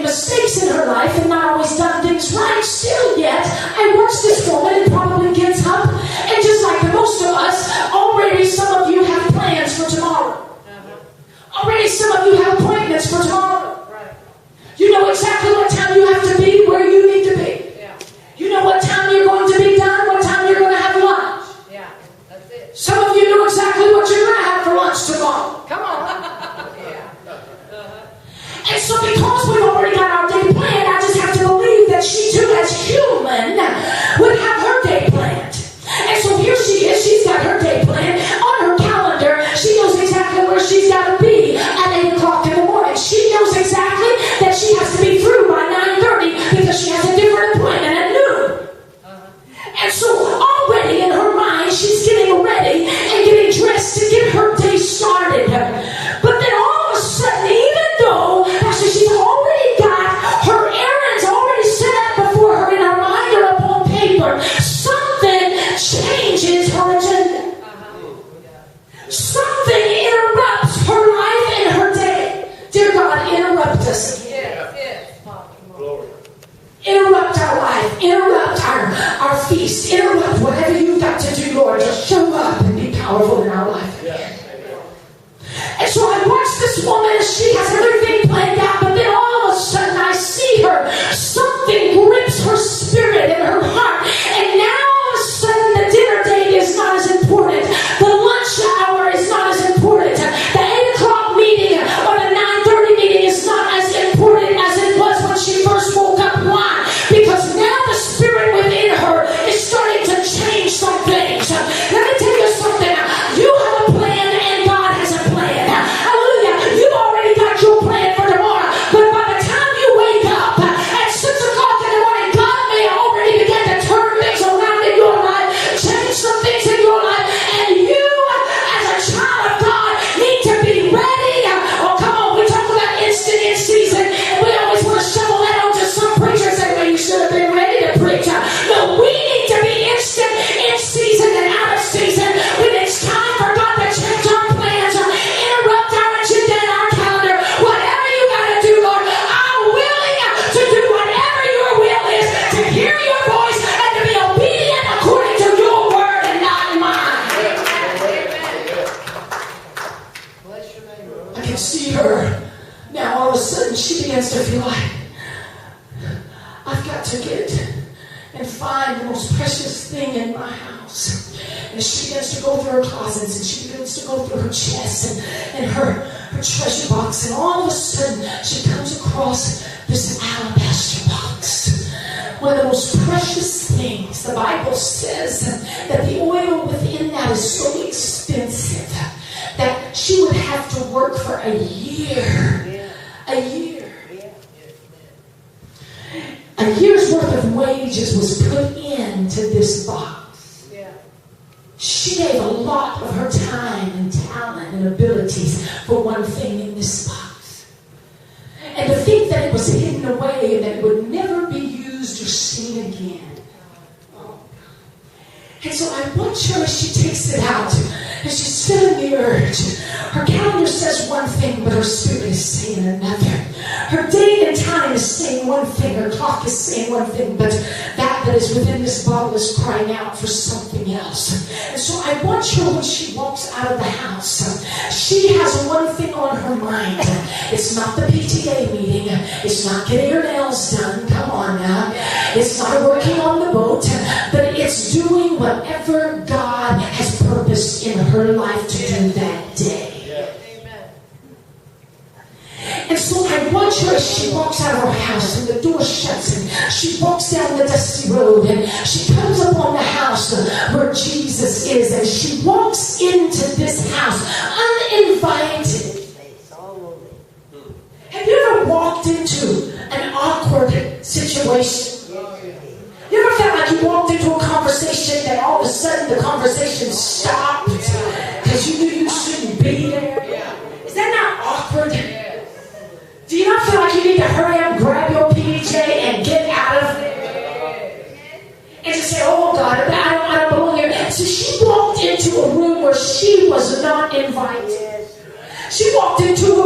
mistakes in her life and not always done things right, still yet, I watch this woman and probably gets up, and just like most of us, already some of you have plans for tomorrow. Already some of you have appointments for tomorrow. You know exactly what time you have to be where you need to be. You know what time you're going to be done, what time you're going to have lunch. Yeah, that's it. Some of you know exactly what you're going to have for lunch tomorrow. Come on. And so because we've already got our day planned, I just have to believe that she too, as human, would have her day planned. And so here she is, she's got her day planned. On her calendar, she knows exactly where she's got to be at 8 o'clock in the morning. She knows exactly that she has to be through by 9:30 because she has a different appointment at noon. And so already in her mind, she's getting ready and getting dressed to get her day started. But then all of a sudden, even though actually she's already got her errands already set up before her in her mind or up on paper, something changes her agenda. Something interrupts her life and her day. Dear God, interrupt us. Interrupt our life. Interrupt our feast. Interrupt whatever you've got to do, Lord. Just show up and be powerful in our life. And so I watch this woman as she has everything planned out, but then all of a sudden I see her. Something grips her spirit and her heart. And now all of a sudden the dinner date is not as important. The lunch hour is not as important. The 8 o'clock meeting or the 9:30 meeting is not as important as it was when she first woke up. Why? Because now the spirit within her is starting to change some things. Let me tell you something. You have a plan and God has a plan. Hallelujah. You've already got your plan for tomorrow. But by the time you wake up at 6 o'clock in the morning, God may already begin to turn things around in your life, change some things in your life, and you as a child of God need to be ready. Oh, come on. We talk about instant in season, and we always want to shovel that onto some preacher and say, well, you should have been ready to preach. No, we need to be instant in season and out of season when it's time for God to change our plans, interrupt our agenda and our calendar. Whatever you got to do, Lord, I'm willing to do whatever your will is, to hear your voice and to be obedient according to your word and not mine. Bless your name. I can see her. Now all of a sudden she begins to feel like, I've got to get and find the most precious thing in my house. And she begins to go through her closets and she begins to go through her chest and her treasure box. And all of a sudden she comes across this alabaster box. One of the most precious things. The Bible says that the oil within that is so expensive that she would have to work for a year. A year. A year's worth of wages was put into this box. She gave a lot of her time and talent and abilities for one thing in this box. And to think that it was hidden away and that it would never be used or seen again. And so I watch her as she takes it out. And she's feeling the urge. Her calendar says one thing, but her spirit is saying another. Her date and time is saying one thing. Her clock is saying one thing, but that is within this bottle is crying out for something else. And so I watch her when she walks out of the house. She has one thing on her mind. It's not the PTA meeting. It's not getting her nails done. Come on now. It's not working on the boat. But it's doing whatever God has purposed in her life to do that day. And so I watch her as she walks out of her house and the door shuts and she walks down the dusty road and she comes up on the house where Jesus is and she walks into this house uninvited. Have you ever walked into an awkward situation? You ever felt like you walked into a conversation that all of a sudden the conversation stopped because you knew you shouldn't be there? Is that not awkward? Do you not feel like you need to hurry up, grab your PJ, and get out of there? And just say, oh God, I don't belong here. So she walked into a room where she was not invited. She walked into